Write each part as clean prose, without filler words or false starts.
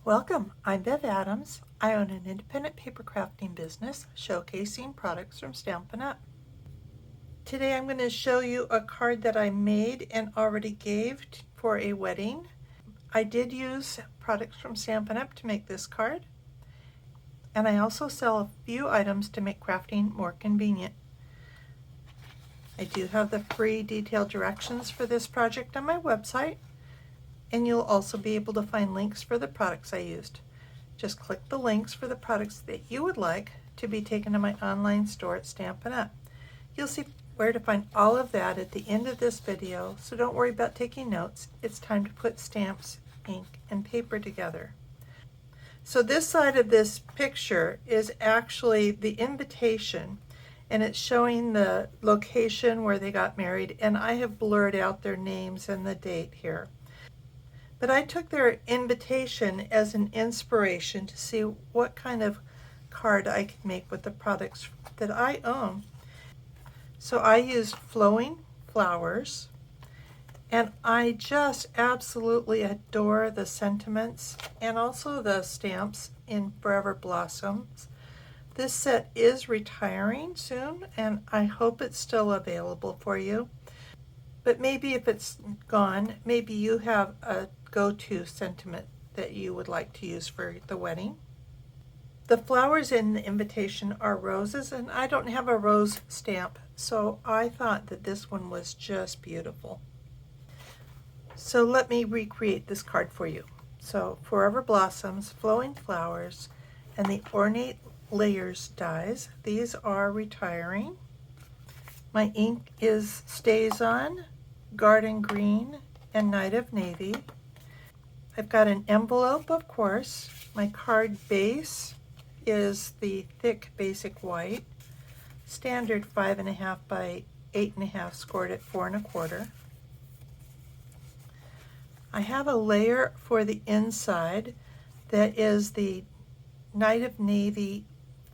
Welcome, I'm Bev Adams. I own an independent paper crafting business showcasing products from Stampin' Up. Today I'm going to show you a card that I made and already gave for a wedding. I did use products from Stampin' Up to make this card, and I also sell a few items to make crafting more convenient. I do have the free detailed directions for this project on my website, and you'll also be able to find links for the products I used. Just click the links for the products that you would like to be taken to my online store at Stampin' Up. You'll see where to find all of that at the end of this video, so don't worry about taking notes. It's time to put stamps, ink, and paper together. So this side of this picture is actually the invitation, and it's showing the location where they got married, and I have blurred out their names and the date here. But I took their invitation as an inspiration to see what kind of card I could make with the products that I own. So I used flowing flowers, and I just absolutely adore the sentiments and also the stamps in Forever Blossoms. This set is retiring soon, and I hope it's still available for you. But maybe if it's gone, maybe you have a go-to sentiment that you would like to use for the wedding. The flowers in the invitation are roses, and I don't have a rose stamp, so I thought that this one was just beautiful. So let me recreate this card for you. So Forever Blossoms, flowing flowers, and the ornate layers dies. These are retiring. My ink is StazOn, Garden Green, and Night of Navy. I've got an envelope, of course. My card base is the thick basic white, standard 5.5 by 8.5, scored at 4 1/4. I have a layer for the inside that is the Night of Navy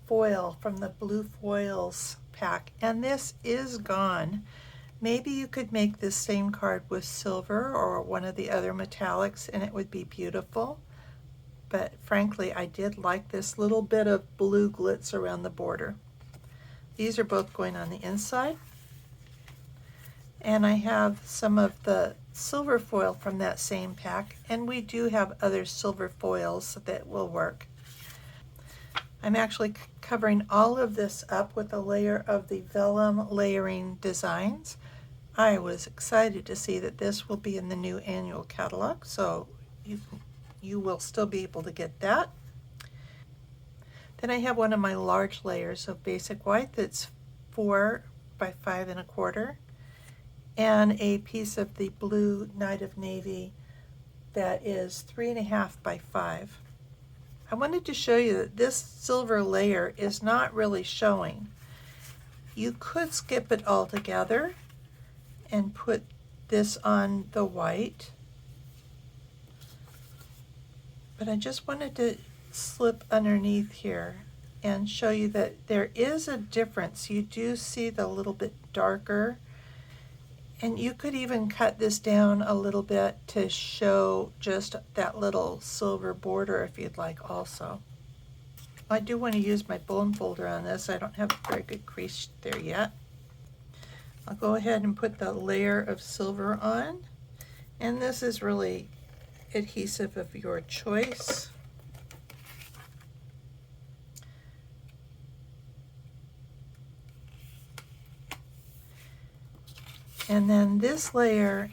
foil from the Blue Foils pack, and this is gone. Maybe you could make this same card with silver or one of the other metallics and it would be beautiful. But frankly, I did like this little bit of blue glitz around the border. These are both going on the inside. And I have some of the silver foil from that same pack, and we do have other silver foils that will work. I'm actually covering all of this up with a layer of the vellum layering designs. I was excited to see that this will be in the new annual catalog, so you will still be able to get that. Then I have one of my large layers of basic white that's 4 by 5 1/4, and a piece of the blue Night of Navy that is 3.5 by 5. I wanted to show you that this silver layer is not really showing. You could skip it altogether and put this on the white, but I just wanted to slip underneath here and show you that there is a difference. You do see the little bit darker, and you could even cut this down a little bit to show just that little silver border if you'd like also. I do want to use my bone folder on this. I don't have a very good crease there yet. I'll go ahead and put the layer of silver on, and this is really adhesive of your choice. And then this layer,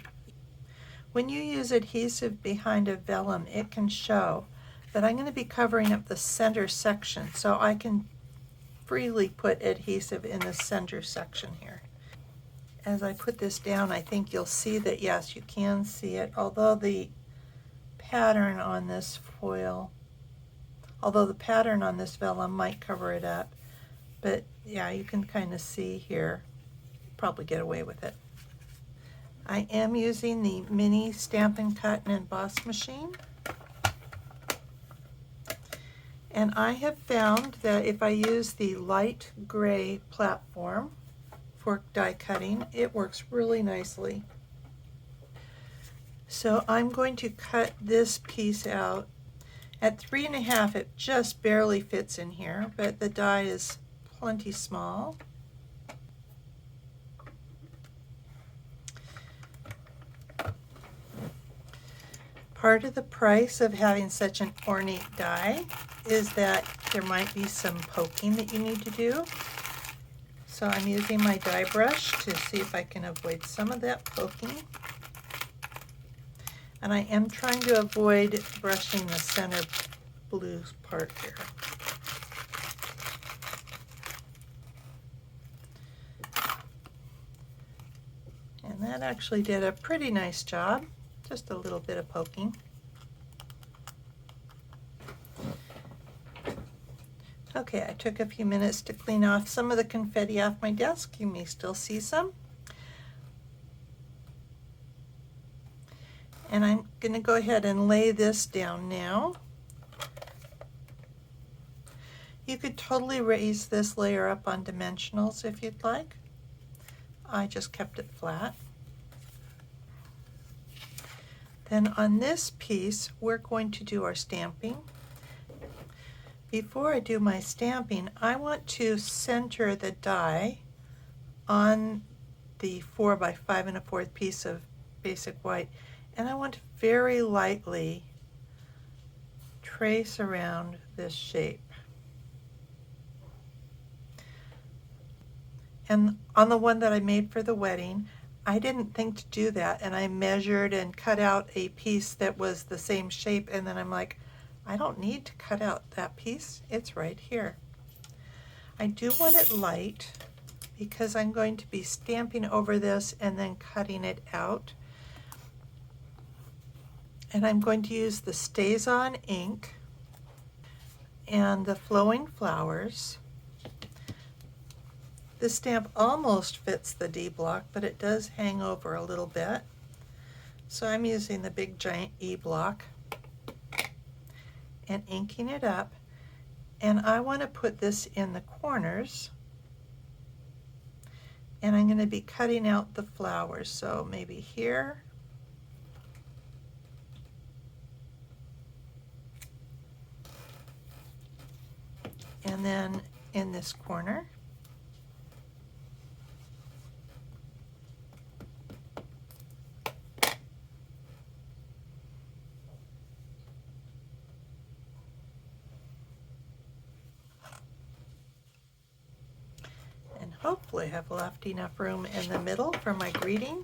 when you use adhesive behind a vellum, it can show, but I'm going to be covering up the center section, so I can freely put adhesive in the center section here. As I put this down, I think you'll see that, yes, you can see it, although the pattern on this foil, although the pattern on this vellum might cover it up, but yeah, you can kind of see here. You could probably get away with it. I am using the mini Stampin' Cut and Emboss machine. And I have found that if I use the light gray platform for die cutting, it works really nicely. So I'm going to cut this piece out, At 3.5 it just barely fits in here, but the die is plenty small. Part of the price of having such an ornate die is that there might be some poking that you need to do. So I'm using my die brush to see if I can avoid some of that poking. And I am trying to avoid brushing the center blue part here. And that actually did a pretty nice job. Just a little bit of poking. Okay, I took a few minutes to clean off some of the confetti off my desk. You may still see some. And I'm going to go ahead and lay this down now. You could totally raise this layer up on dimensionals if you'd like. I just kept it flat. Then on this piece, we're going to do our stamping. Before I do my stamping, I want to center the die on the 4 by 5 1/4 piece of basic white, and I want to very lightly trace around this shape. And on the one that I made for the wedding, I didn't think to do that, and I measured and cut out a piece that was the same shape, and then I'm like, I don't need to cut out that piece, it's right here. I do want it light because I'm going to be stamping over this and then cutting it out. And I'm going to use the StazOn ink and the Flowing Flowers. This stamp almost fits the D block, but it does hang over a little bit. So I'm using the big giant E block and inking it up. And I want to put this in the corners. And I'm going to be cutting out the flowers. So maybe here. And then in this corner. And hopefully have left enough room in the middle for my greeting.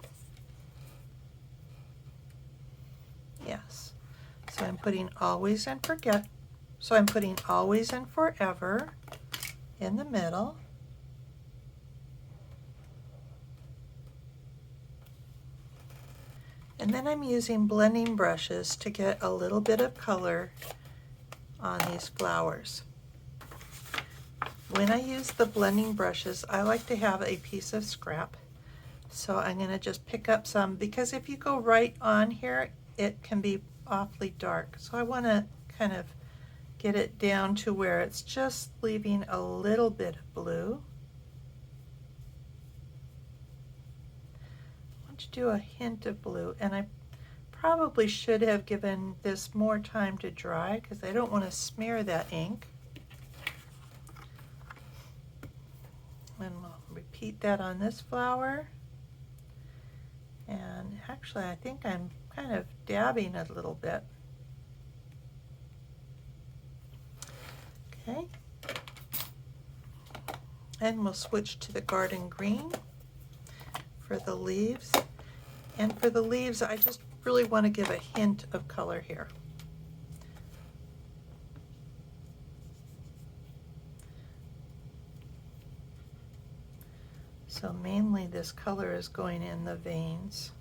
Yes. So I'm putting always and forget. So I'm putting always and forever in the middle. And then I'm using blending brushes to get a little bit of color on these flowers. When I use the blending brushes, I like to have a piece of scrap. So I'm going to just pick up some, because if you go right on here, it can be awfully dark. So I want to kind of get it down to where it's just leaving a little bit of blue. I want to do a hint of blue, and I probably should have given this more time to dry because I don't want to smear that ink. And we'll repeat that on this flower. And actually, I think I'm kind of dabbing a little bit. Okay. And we'll switch to the garden green for the leaves. And for the leaves, I just really want to give a hint of color here. So mainly this color is going in the veins.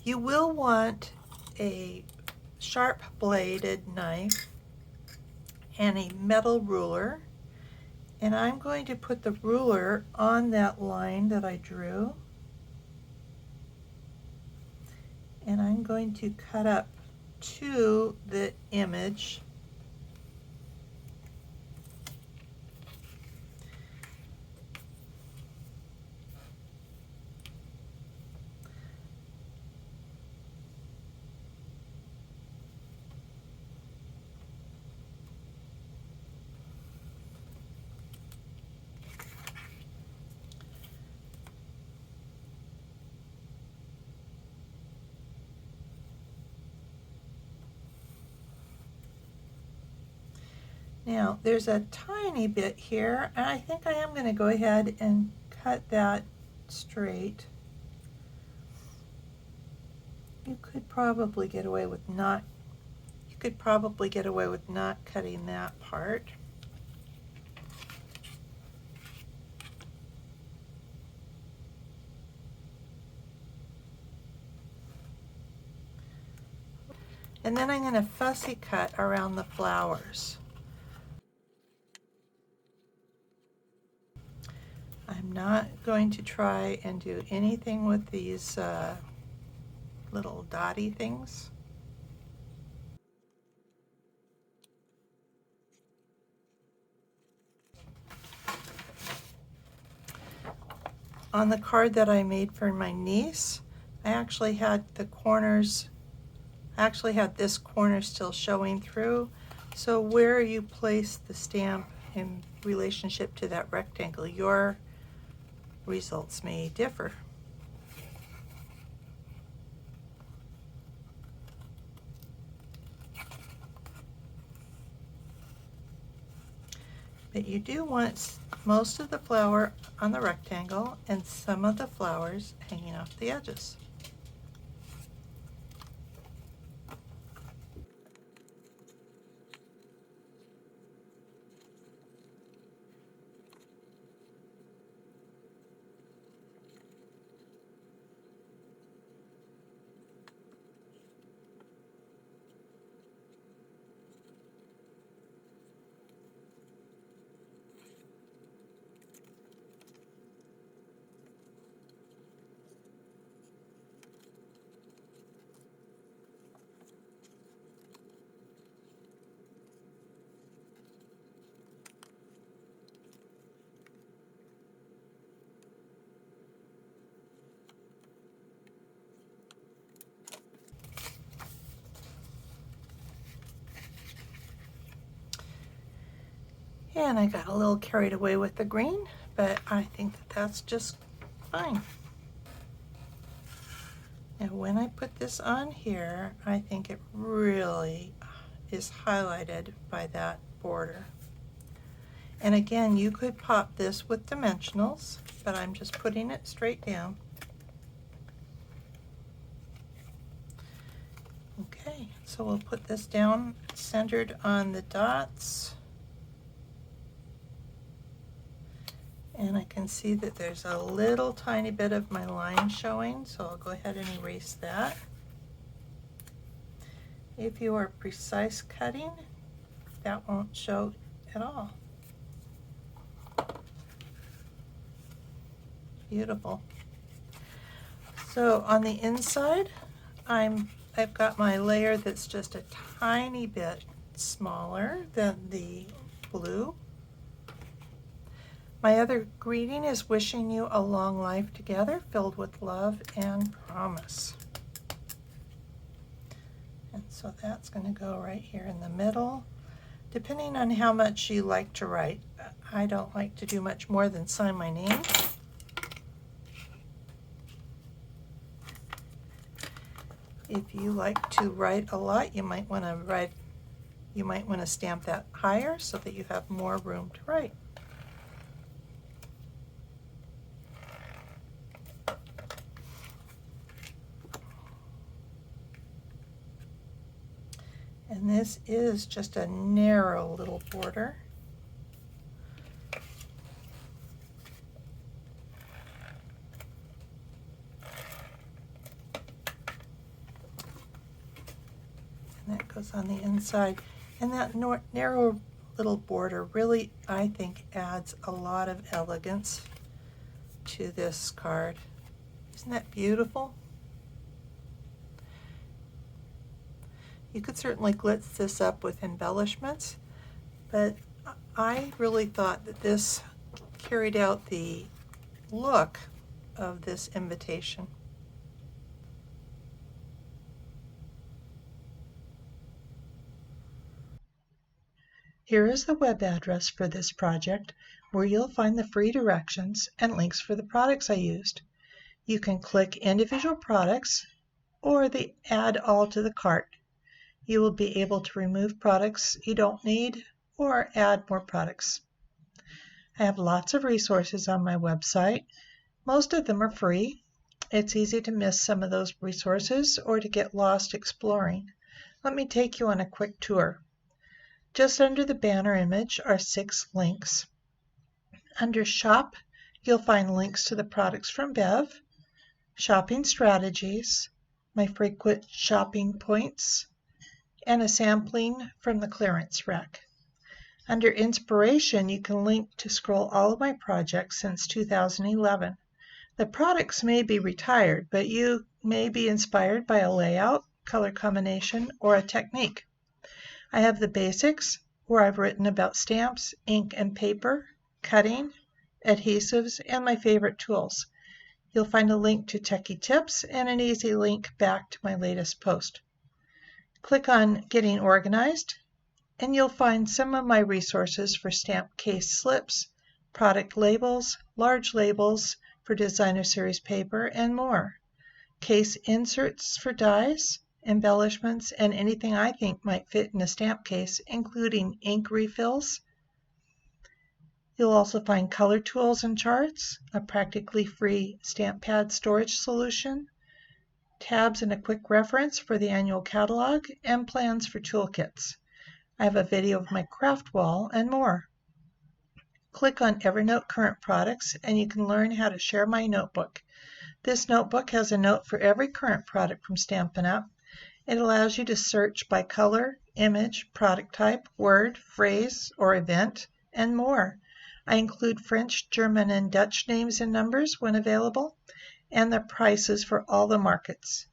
You will want a sharp bladed knife and a metal ruler, and I'm going to put the ruler on that line that I drew, and I'm going to cut up to the image Now there's a tiny bit here, and I think I am going to go ahead and cut that straight. You could probably get away with not cutting that part. And then I'm going to fussy cut around the flowers. I'm not going to try and do anything with these little dotty things. On the card that I made for my niece, I actually had this corner still showing through. So where you place the stamp in relationship to that rectangle, your results may differ. But you do want most of the flower on the rectangle and some of the flowers hanging off the edges. And I got a little carried away with the green, but I think that that's just fine. And when I put this on here, I think it really is highlighted by that border. And again, you could pop this with dimensionals, but I'm just putting it straight down. Okay, so we'll put this down centered on the dots. And I can see that there's a little tiny bit of my line showing, so I'll go ahead and erase that. If you are precise cutting, that won't show at all. Beautiful. So on the inside, I've got my layer that's just a tiny bit smaller than the blue. My other greeting is wishing you a long life together filled with love and promise. And so that's going to go right here in the middle. Depending on how much you like to write, I don't like to do much more than sign my name. If you like to write a lot, you might want to stamp that higher so that you have more room to write. And this is just a narrow little border. And that goes on the inside. And that narrow little border really, I think, adds a lot of elegance to this card. Isn't that beautiful? You could certainly glitz this up with embellishments, but I really thought that this carried out the look of this invitation. Here is the web address for this project, where you'll find the free directions and links for the products I used. You can click individual products or the add all to the cart. You will be able to remove products you don't need or add more products. I have lots of resources on my website. Most of them are free. It's easy to miss some of those resources or to get lost exploring. Let me take you on a quick tour. Just under the banner image are 6 links. Under Shop, you'll find links to the products from Bev, Shopping Strategies, my frequent shopping points, and a sampling from the clearance rack. Under Inspiration, you can link to scroll all of my projects since 2011. The products may be retired, but you may be inspired by a layout, color combination, or a technique. I have the basics, where I've written about stamps, ink and paper, cutting, adhesives, and my favorite tools. You'll find a link to Techie Tips and an easy link back to my latest post. Click on Getting Organized, and you'll find some of my resources for stamp case slips, product labels, large labels for designer series paper, and more. Case inserts for dies, embellishments, and anything I think might fit in a stamp case, including ink refills. You'll also find color tools and charts, a practically free stamp pad storage solution, tabs and a quick reference for the annual catalog, and plans for toolkits. I have a video of my craft wall and more. Click on Evernote Current Products and you can learn how to share my notebook. This notebook has a note for every current product from Stampin' Up! It allows you to search by color, image, product type, word, phrase, or event, and more. I include French, German, and Dutch names and numbers when available, and the prices for all the markets.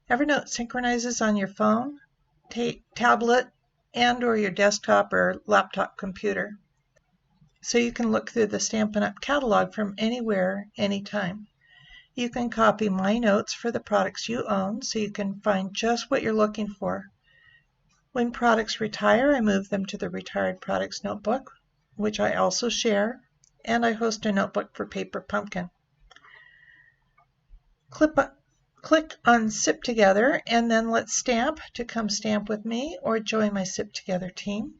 Evernote synchronizes on your phone, tablet, and or your desktop or laptop computer, so you can look through the Stampin' Up! Catalog from anywhere, anytime. You can copy my notes for the products you own so you can find just what you're looking for. When products retire, I move them to the Retired Products Notebook, which I also share, and I host a notebook for Paper Pumpkin. Click on Sip Together and then let's stamp to come stamp with me or join my Sip Together team.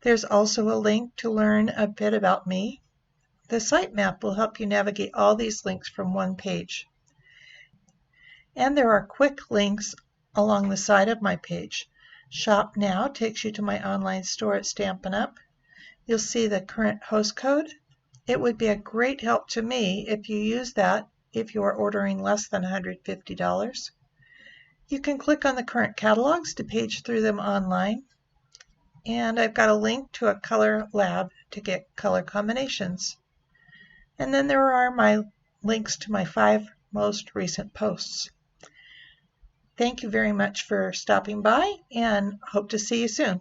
There's also a link to learn a bit about me. The sitemap will help you navigate all these links from one page. And there are quick links along the side of my page. Shop Now takes you to my online store at Stampin' Up! You'll see the current host code. It would be a great help to me if you use that if you are ordering less than $150. You can click on the current catalogs to page through them online. And I've got a link to a color lab to get color combinations. And then there are my links to my 5 most recent posts. Thank you very much for stopping by and hope to see you soon.